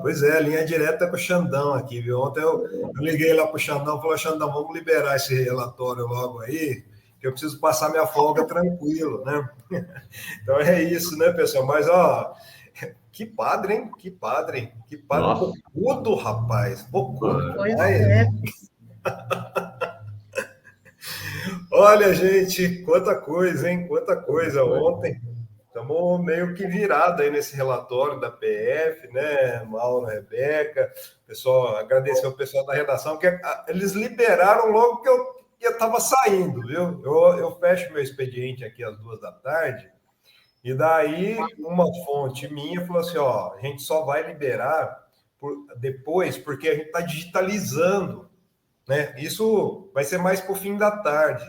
Pois é, linha direta com o Xandão aqui, viu? Ontem eu liguei lá para o Xandão, falei, Xandão, vamos liberar esse relatório logo aí, que eu preciso passar minha folga tranquilo, né? Então é isso, né, pessoal? Mas, ó, que padre, hein? Que padre, hein? Que padre bocudo, rapaz. Bocudo. Pois é. Olha, gente, quanta coisa, hein? Quanta coisa ontem. Estamos meio que virado aí nesse relatório da PF, né? Mauro, Rebeca, pessoal, agradecer ao pessoal da redação, que eles liberaram logo que eu estava saindo, viu? Eu fecho meu expediente aqui às 2 da tarde, e daí uma fonte minha falou assim: ó, a gente só vai liberar depois, porque a gente está digitalizando, né? Isso vai ser mais para o fim da tarde.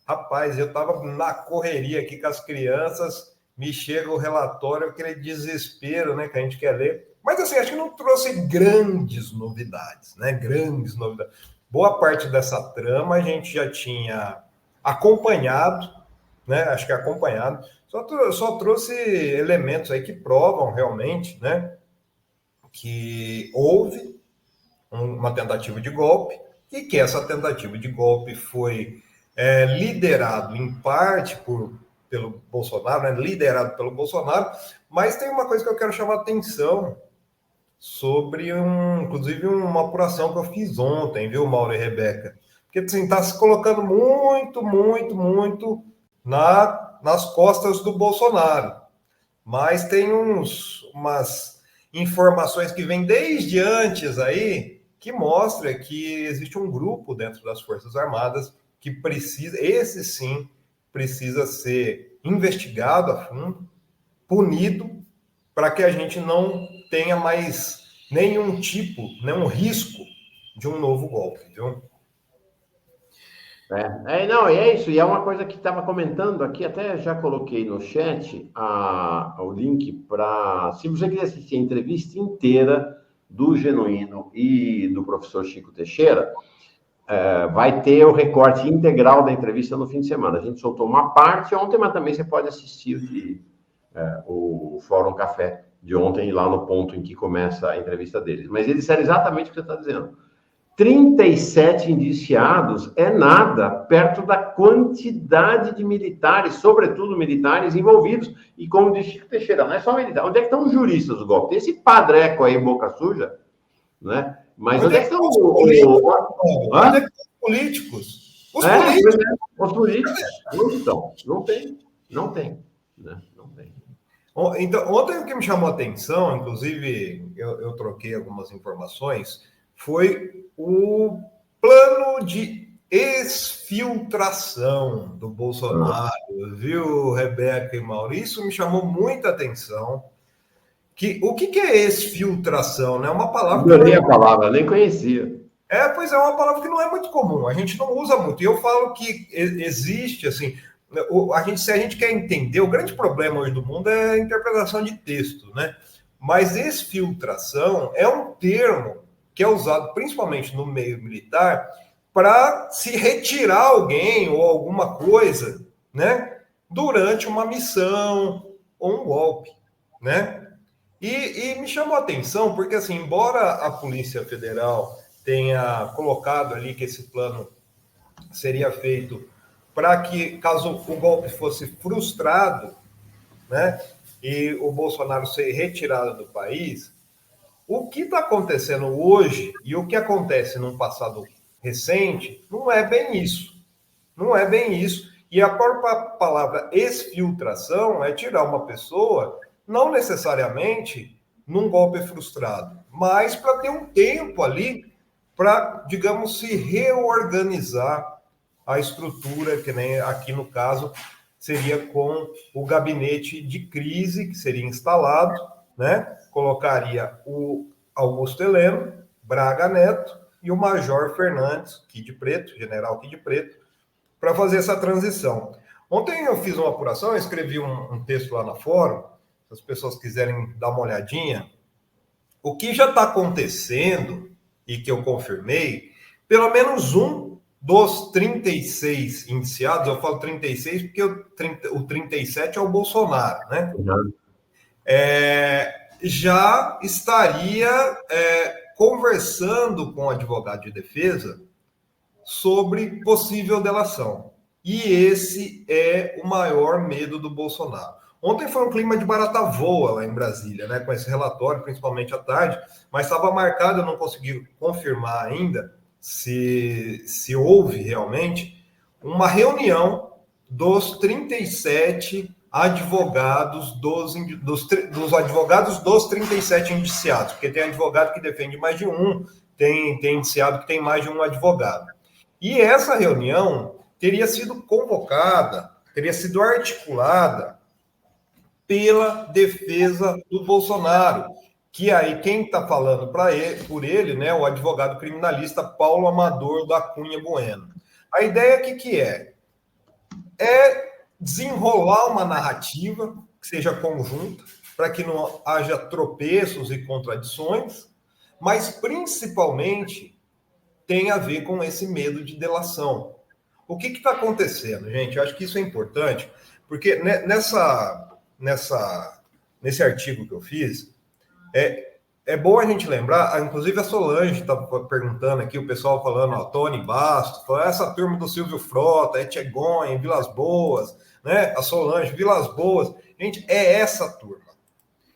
Rapaz, eu estava na correria aqui com as crianças, me chega o relatório, aquele desespero, né, que a gente quer ler. Mas, assim, acho que não trouxe grandes novidades, né? Grandes novidades. Boa parte dessa trama a gente já tinha acompanhado, né? Acho que acompanhado. Só trouxe elementos aí que provam realmente, né, que houve uma tentativa de golpe e que essa tentativa de golpe foi liderado em parte pelo Bolsonaro, né? Liderado pelo Bolsonaro, mas tem uma coisa que eu quero chamar a atenção sobre, inclusive, uma apuração que eu fiz ontem, viu, Mauro e Rebeca? Porque, assim, está se colocando muito nas costas do Bolsonaro. Mas tem umas informações que vêm desde antes aí, que mostra que existe um grupo dentro das Forças Armadas que precisa, esse sim, precisa ser investigado a fundo, punido, para que a gente não tenha mais nenhum risco de um novo golpe, viu? Não, e é isso, e é uma coisa que estava comentando aqui, até já coloquei no chat o link para, se você quiser assistir a entrevista inteira do Genuíno e do professor Chico Teixeira, vai ter o recorte integral da entrevista no fim de semana. A gente soltou uma parte ontem, mas também você pode assistir o Fórum Café de ontem, lá no ponto em que começa a entrevista deles. Mas eles disseram exatamente o que você está dizendo. 37 indiciados é nada perto da quantidade de militares, sobretudo militares, envolvidos. E como disse Chico Teixeira, não é só militar. Onde é que estão os juristas do golpe? Tem esse padreco aí, boca suja, né? Mas onde é que estão os políticos? Os políticos. Onde estão? Não tem. Né? Não tem. Então, ontem o que me chamou a atenção, inclusive eu troquei algumas informações, foi o plano de exfiltração do Bolsonaro, viu, Rebeca e Maurício? Me chamou muita atenção. O que é exfiltração? Né? Uma palavra. Adorei a palavra, nem conhecia. Pois é, uma palavra que não é muito comum, a gente não usa muito. E eu falo que existe, assim, se a gente quer entender, o grande problema hoje do mundo é a interpretação de texto, né? Mas exfiltração é um termo que é usado principalmente no meio militar para se retirar alguém ou alguma coisa, né, durante uma missão ou um golpe, né? E me chamou a atenção porque, assim, embora a Polícia Federal tenha colocado ali que esse plano seria feito para que, caso o golpe fosse frustrado, né, e o Bolsonaro ser retirado do país, o que está acontecendo hoje e o que acontece num passado recente não é bem isso. Não é bem isso. E a própria palavra exfiltração é tirar uma pessoa, não necessariamente num golpe frustrado, mas para ter um tempo ali para, digamos, se reorganizar a estrutura, que nem aqui no caso seria com o gabinete de crise que seria instalado, né? Colocaria o Augusto Heleno, Braga Neto e o Major Fernandes, Kid Preto, General Kid Preto, para fazer essa transição. Ontem eu fiz uma apuração, eu escrevi um texto lá na Fórum, se as pessoas quiserem dar uma olhadinha. O que já está acontecendo, e que eu confirmei, pelo menos um dos 36 indiciados, eu falo 36 porque o 37 é o Bolsonaro, né? já estaria conversando com o advogado de defesa sobre possível delação. E esse é o maior medo do Bolsonaro. Ontem foi um clima de barata voa lá em Brasília, né, com esse relatório, principalmente à tarde, mas estava marcado, eu não consegui confirmar ainda se houve realmente uma reunião dos 37 advogados dos advogados dos 37 indiciados, porque tem advogado que defende mais de um, tem indiciado que tem mais de um advogado. E essa reunião teria sido convocada, teria sido articulada pela defesa do Bolsonaro, que aí quem está falando por ele, né, o advogado criminalista Paulo Amador da Cunha Bueno. A ideia que é desenrolar uma narrativa que seja conjunta, para que não haja tropeços e contradições, mas principalmente tem a ver com esse medo de delação. O que está acontecendo, gente? Eu acho que isso é importante, porque nesse artigo que eu fiz, é bom a gente lembrar, inclusive a Solange está perguntando aqui, o pessoal falando, ó, Tony Bastos, essa turma do Silvio Frota, Etchegoyen, Vilas Boas, né? A Solange, Vilas Boas. Gente, é essa turma.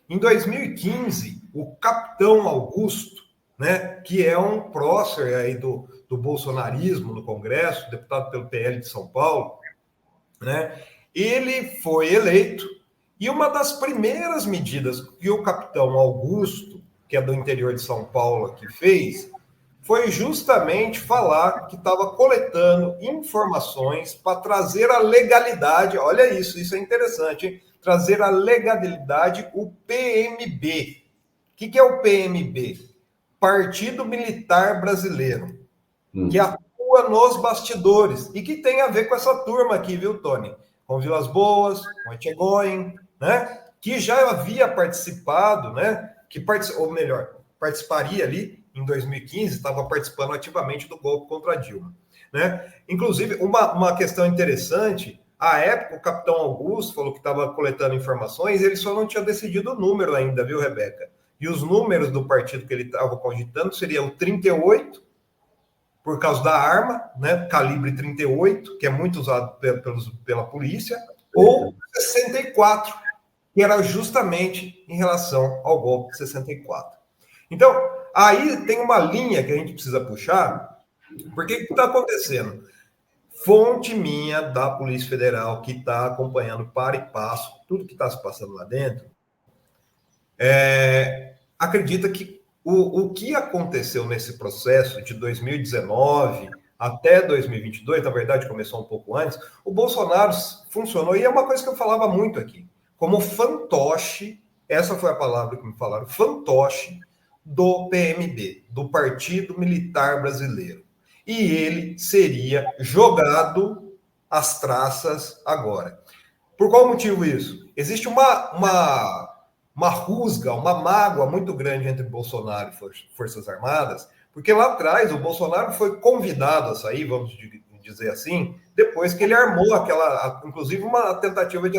Em 2015, o capitão Augusto, né, que é um prócer aí do bolsonarismo no Congresso, deputado pelo PL de São Paulo, né, ele foi eleito e uma das primeiras medidas que o capitão Augusto, que é do interior de São Paulo, aqui fez, foi justamente falar que estava coletando informações para trazer a legalidade, olha isso é interessante, hein? Trazer a legalidade, o PMB. O que é o PMB? Partido Militar Brasileiro, que atua nos bastidores e que tem a ver com essa turma aqui, viu, Tony? Com Vilas Boas, com Etchegoyen, né? Que já havia participado, né? Ou melhor, participaria ali em 2015, estava participando ativamente do golpe contra Dilma, né? Inclusive, uma questão interessante, à época, o capitão Augusto falou que estava coletando informações, ele só não tinha decidido o número ainda, viu, Rebeca? E os números do partido que ele estava cogitando seria o 38, por causa da arma, né, calibre 38, que é muito usado pela polícia, ou 64, que era justamente em relação ao golpe de 64. Então, aí tem uma linha que a gente precisa puxar, porque o que está acontecendo? Fonte minha da Polícia Federal, que está acompanhando para e passo tudo que está se passando lá dentro, acredita que o que aconteceu nesse processo de 2019 até 2022, na verdade começou um pouco antes, o Bolsonaro funcionou, e é uma coisa que eu falava muito aqui, como fantoche, essa foi a palavra que me falaram, fantoche do PMB, do Partido Militar Brasileiro. E ele seria jogado às traças agora. Por qual motivo isso? Existe uma rusga, uma mágoa muito grande entre Bolsonaro e Forças Armadas, porque lá atrás o Bolsonaro foi convidado a sair, vamos dizer assim, depois que ele armou inclusive uma tentativa de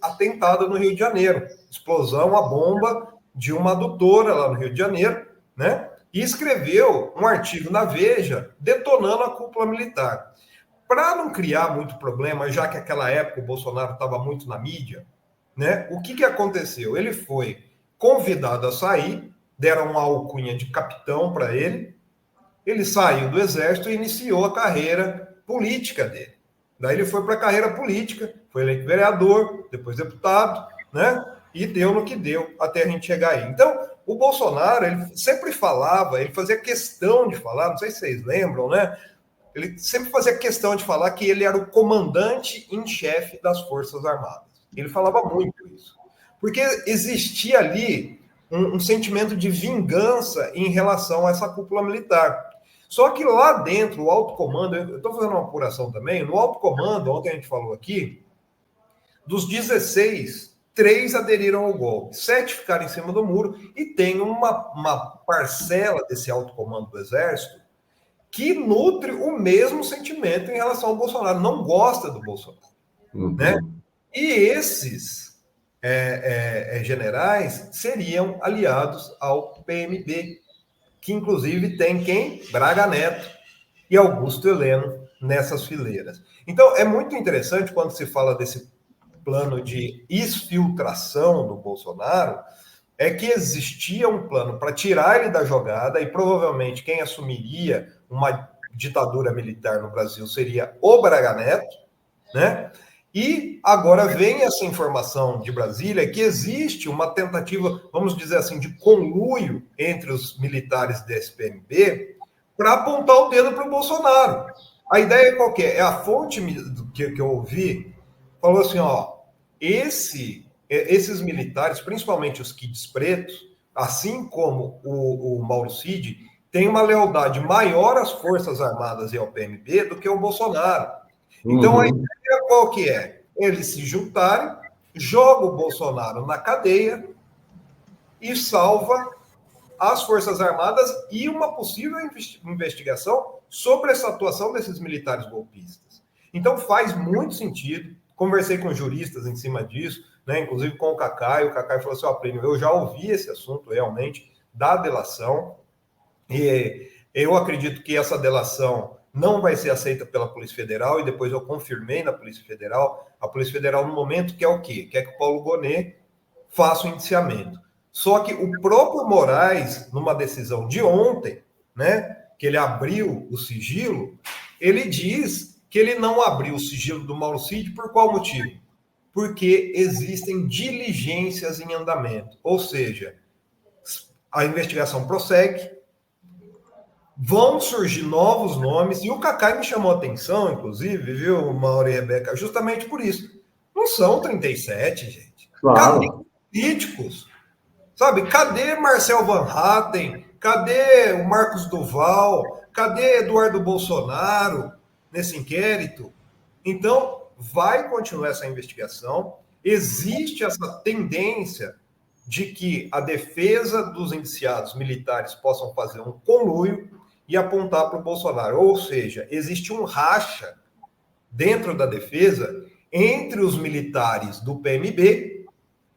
atentado no Rio de Janeiro, explosão, a bomba de uma adutora lá no Rio de Janeiro, né? E escreveu um artigo na Veja detonando a cúpula militar. Para não criar muito problema, já que naquela época o Bolsonaro estava muito na mídia, né? O que aconteceu? Ele foi convidado a sair, deram uma alcunha de capitão para ele saiu do exército e iniciou a carreira política dele. Daí ele foi para a carreira política, foi eleito vereador, depois deputado, né? E deu no que deu até a gente chegar aí. Então, o Bolsonaro, ele sempre falava, ele fazia questão de falar, não sei se vocês lembram, né? Ele sempre fazia questão de falar que ele era o comandante em chefe das Forças Armadas. Ele falava muito isso. Porque existia ali um sentimento de vingança em relação a essa cúpula militar. Só que lá dentro, o alto comando, eu estou fazendo uma apuração também, no alto comando, ontem a gente falou aqui, dos 16, 3 aderiram ao golpe, 7 ficaram em cima do muro, e tem uma parcela desse alto comando do Exército que nutre o mesmo sentimento em relação ao Bolsonaro, não gosta do Bolsonaro, né? E esses generais seriam aliados ao PMB, que inclusive tem quem? Braga Neto e Augusto Heleno nessas fileiras. Então, é muito interessante quando se fala desse plano de exfiltração do Bolsonaro, é que existia um plano para tirar ele da jogada e provavelmente quem assumiria uma ditadura militar no Brasil seria o Braga Neto, né? E agora vem essa informação de Brasília que existe uma tentativa, vamos dizer assim, de conluio entre os militares da SPMB para apontar o dedo para o Bolsonaro. A ideia qual que é? É a fonte que eu ouvi, falou assim, ó, esses militares, principalmente os kids pretos, assim como o Mauro Cid, têm uma lealdade maior às Forças Armadas e ao PMB do que o Bolsonaro. Então, a ideia qual que é? Eles se juntarem, joga o Bolsonaro na cadeia e salva as Forças Armadas e uma possível investigação sobre essa atuação desses militares golpistas. Então, faz muito sentido. Conversei com juristas em cima disso, né, inclusive com o Cacai falou assim, ó, Plínio, eu já ouvi esse assunto realmente da delação, e eu acredito que essa delação não vai ser aceita pela Polícia Federal, e depois eu confirmei na Polícia Federal, a Polícia Federal no momento quer o quê? Quer que o Paulo Gonet faça o indiciamento. Só que o próprio Moraes, numa decisão de ontem, né, que ele abriu o sigilo, ele diz que ele não abriu o sigilo do Mauro Cid por qual motivo? Porque existem diligências em andamento, ou seja, a investigação prossegue, vão surgir novos nomes, e o Cacai me chamou a atenção, inclusive, viu, Mauro e Rebeca, justamente por isso. Não são 37, gente. Claro. Cadê políticos? Sabe, cadê Marcel Van Hatten? Cadê o Marcos Duval? Cadê Eduardo Bolsonaro nesse inquérito? Então, vai continuar essa investigação. Existe essa tendência de que a defesa dos indiciados militares possam fazer um conluio e apontar para o Bolsonaro. Ou seja, existe um racha dentro da defesa entre os militares do PMB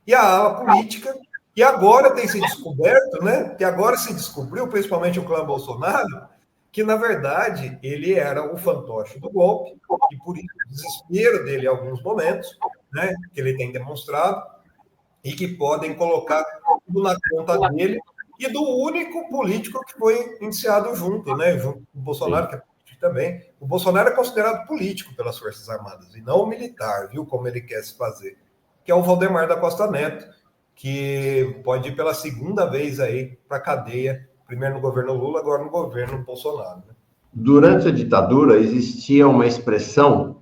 e a ala política. E agora tem se descoberto, né? Que agora se descobriu, principalmente o clã Bolsonaro, que, na verdade, ele era o fantoche do golpe, e por isso o desespero dele em alguns momentos, né? Que ele tem demonstrado, e que podem colocar tudo na conta dele, e do único político que foi indiciado junto, né? Junto com o Bolsonaro, que é político também. O Bolsonaro é considerado político pelas Forças Armadas, e não militar, viu? Como ele quer se fazer. Que é o Valdemar da Costa Neto, que pode ir pela segunda vez aí para a cadeia, primeiro no governo Lula, agora no governo Bolsonaro. Né? Durante a ditadura, existia uma expressão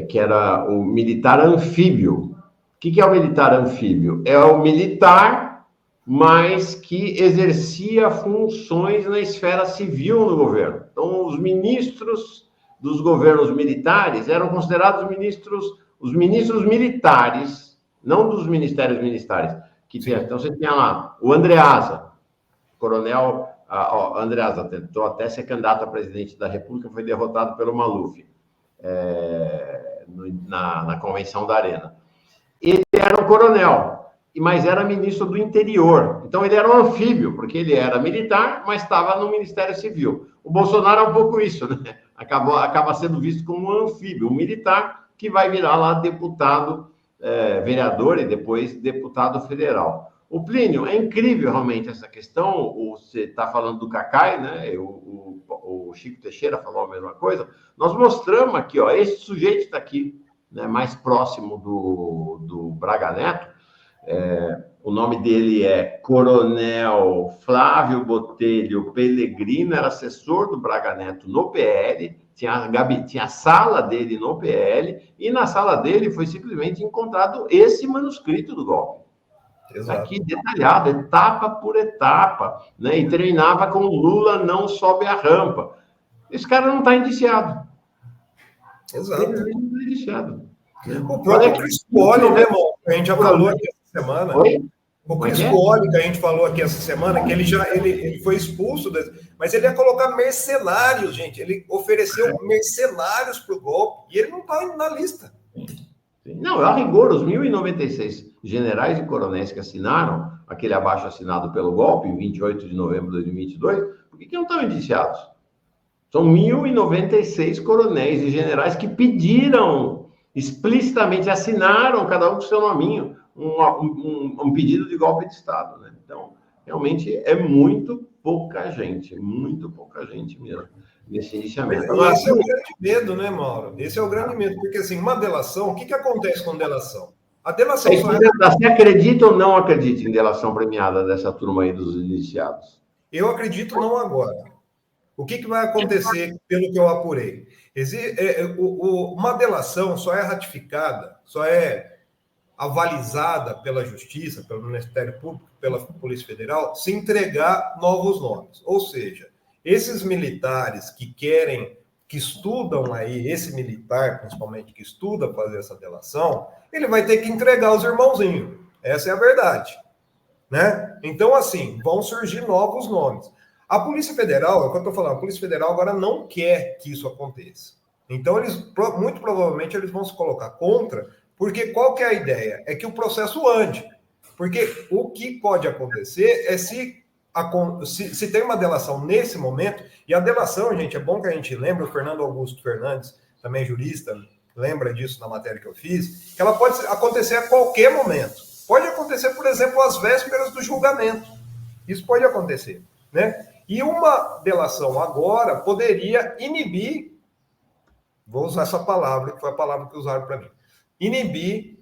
que era o militar anfíbio. O que é o militar anfíbio? É o militar, mas que exercia funções na esfera civil no governo. Então, os ministros dos governos militares eram considerados os ministros militares, não dos ministérios militares. Então, você tinha lá o Andreasa, coronel Andreasa, tentou até ser candidato a presidente da República, foi derrotado pelo Maluf, na convenção da Arena. Ele era um coronel, mas era ministro do interior. Então, ele era um anfíbio, porque ele era militar, mas estava no Ministério Civil. O Bolsonaro é um pouco isso, né? Acaba sendo visto como um anfíbio, um militar que vai virar lá deputado, vereador e depois deputado federal. O Plínio, é incrível realmente essa questão. Você está falando do Cacai, né? O Chico Teixeira falou a mesma coisa. Nós mostramos aqui, ó, esse sujeito está aqui, né, mais próximo do Braga Neto. O nome dele é Coronel Flávio Botelho Pellegrino, era assessor do Braga Neto no PL, tinha a sala dele no PL, e na sala dele foi simplesmente encontrado esse manuscrito do golpe. Exato. Aqui detalhado, etapa por etapa, né? E treinava com Lula não sobe a rampa. Esse cara não está indiciado. Exato. Ele não está indiciado. Né? O próprio Cris Cuoli, né, irmão? A gente já falou aqui essa semana. Oi? O Cris Cuoli, que a gente falou aqui essa semana, que ele foi expulso, mas ele ia colocar mercenários, gente. Ele ofereceu mercenários para o golpe e ele não está na lista. Não, a rigor, os 1.096 generais e coronéis que assinaram aquele abaixo assinado pelo golpe, em 28 de novembro de 2022, por que não estão indiciados? São 1.096 coronéis e generais que pediram explicitamente, assinaram, cada um com seu nominho, um pedido de golpe de Estado. Né? Então, realmente é muito pouca gente mesmo, nesse iniciamento. Agora, esse é o grande medo, né, Mauro? Esse é o grande medo, porque assim, uma delação, o que acontece com delação? A delação só é... Você acredita ou não acredita em delação premiada dessa turma aí dos iniciados? Eu acredito não agora. O que vai acontecer, pelo que eu apurei? Uma delação só é ratificada, só é avalizada pela Justiça, pelo Ministério Público, pela Polícia Federal, se entregar novos nomes. Ou seja, esses militares que estudam aí, esse militar, principalmente, que estuda fazer essa delação, ele vai ter que entregar os irmãozinhos. Essa é a verdade. Né? Então, assim, vão surgir novos nomes. A Polícia Federal, é o que eu estou falando, a Polícia Federal agora não quer que isso aconteça. Então, muito provavelmente, eles vão se colocar contra, porque qual que é a ideia? É que o processo ande. Porque o que pode acontecer é se tem uma delação nesse momento, e a delação, gente, é bom que a gente lembre, o Fernando Augusto Fernandes, também jurista, lembra disso na matéria que eu fiz, que ela pode acontecer a qualquer momento. Pode acontecer, por exemplo, às vésperas do julgamento. Isso pode acontecer, né? E uma delação agora poderia inibir, vou usar essa palavra, que foi a palavra que usaram para mim, inibir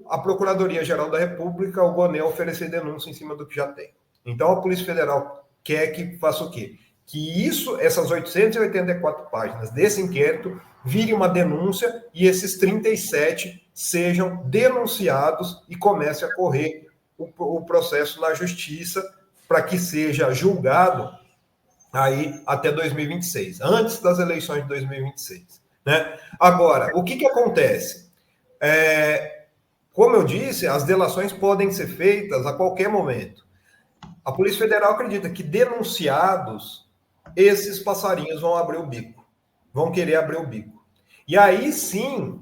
a Procuradoria-Geral da República, o GONE, oferecer denúncia em cima do que já tem. Então, a Polícia Federal quer que faça o quê? Que essas 884 páginas desse inquérito virem uma denúncia e esses 37 sejam denunciados e comece a correr o processo na Justiça para que seja julgado aí até 2026, antes das eleições de 2026. Né? Agora, o que acontece? Como eu disse, as delações podem ser feitas a qualquer momento. A Polícia Federal acredita que denunciados, esses passarinhos vão abrir o bico, vão querer abrir o bico. E aí sim,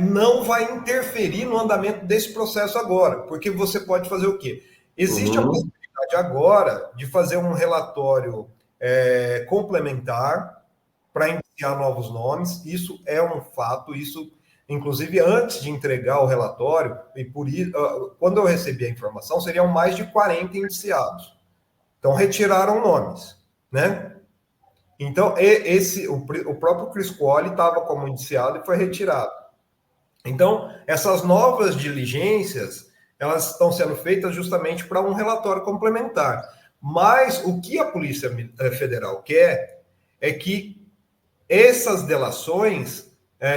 não vai interferir no andamento desse processo agora, porque você pode fazer o quê? Existe a possibilidade agora de fazer um relatório complementar para iniciar novos nomes. Isso é um fato, isso, inclusive, antes de entregar o relatório, e por isso, quando eu recebi a informação, seriam mais de 40 indiciados. Então, retiraram nomes, né? Então, o próprio Chris Qualley estava como indiciado e foi retirado. Então, essas novas diligências, elas estão sendo feitas justamente para um relatório complementar. Mas o que a Polícia Federal quer é que essas delações,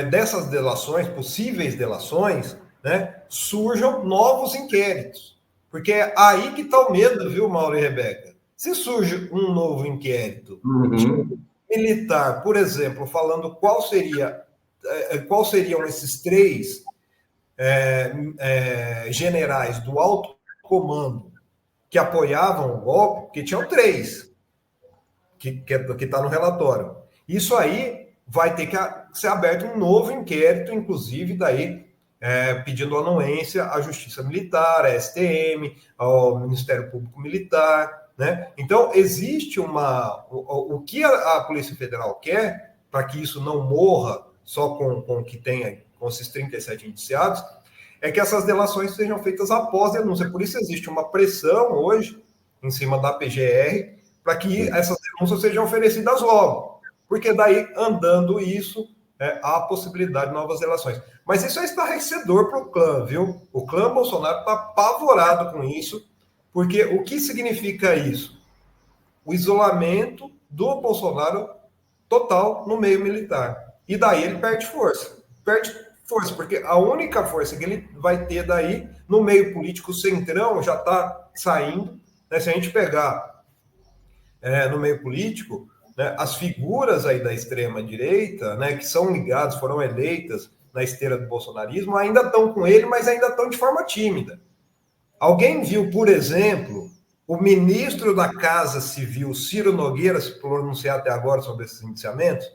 dessas delações, possíveis delações, né, surjam novos inquéritos. Porque é aí que está o medo, viu, Mauro e Rebeca? Se surge um novo inquérito militar, por exemplo, falando quais seriam esses 3 generais do alto comando que apoiavam o golpe, porque tinham 3 que está no relatório. Isso aí vai ter que ser aberto um novo inquérito, inclusive daí pedindo anuência à Justiça Militar, à STM, ao Ministério Público Militar, né? Então, existe o que a Polícia Federal quer, para que isso não morra só com que tenha, com esses 37 indiciados, é que essas delações sejam feitas após denúncia. Por isso existe uma pressão hoje, em cima da PGR, para que essas denúncias sejam oferecidas logo. Porque daí, andando isso, há a possibilidade de novas delações. Mas isso é estarrecedor para o clã, viu? O clã Bolsonaro está apavorado com isso, porque o que significa isso? O isolamento do Bolsonaro total no meio militar. E daí ele perde força. Perde força, porque a única força que ele vai ter daí, no meio político, o Centrão já está saindo. Né? Se a gente pegar no meio político, né, as figuras aí da extrema-direita, né, que são ligadas, foram eleitas na esteira do bolsonarismo, ainda estão com ele, mas ainda estão de forma tímida. Alguém viu, por exemplo, o ministro da Casa Civil, Ciro Nogueira, se pronunciar até agora sobre esses indiciamentos?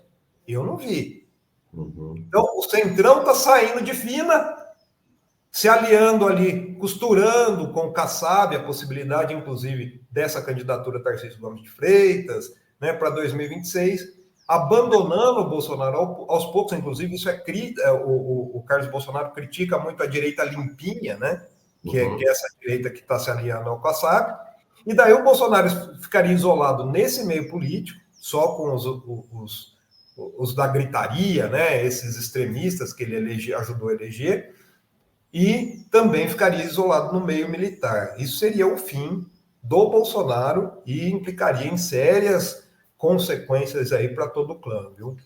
Eu não vi. Então, o Centrão está saindo de fina, se aliando ali, costurando com o Kassab a possibilidade, inclusive, dessa candidatura Tarcísio Gomes de Freitas, né, para 2026, abandonando o Bolsonaro aos poucos, inclusive, isso o Carlos Bolsonaro critica muito a direita limpinha, né, que é essa direita que está se alinhando ao Kassab, e daí o Bolsonaro ficaria isolado nesse meio político, só com os da gritaria, né, esses extremistas que ele ajudou a eleger, e também ficaria isolado no meio militar. Isso seria o fim do Bolsonaro e implicaria em sérias consequências aí para todo o clã, viu?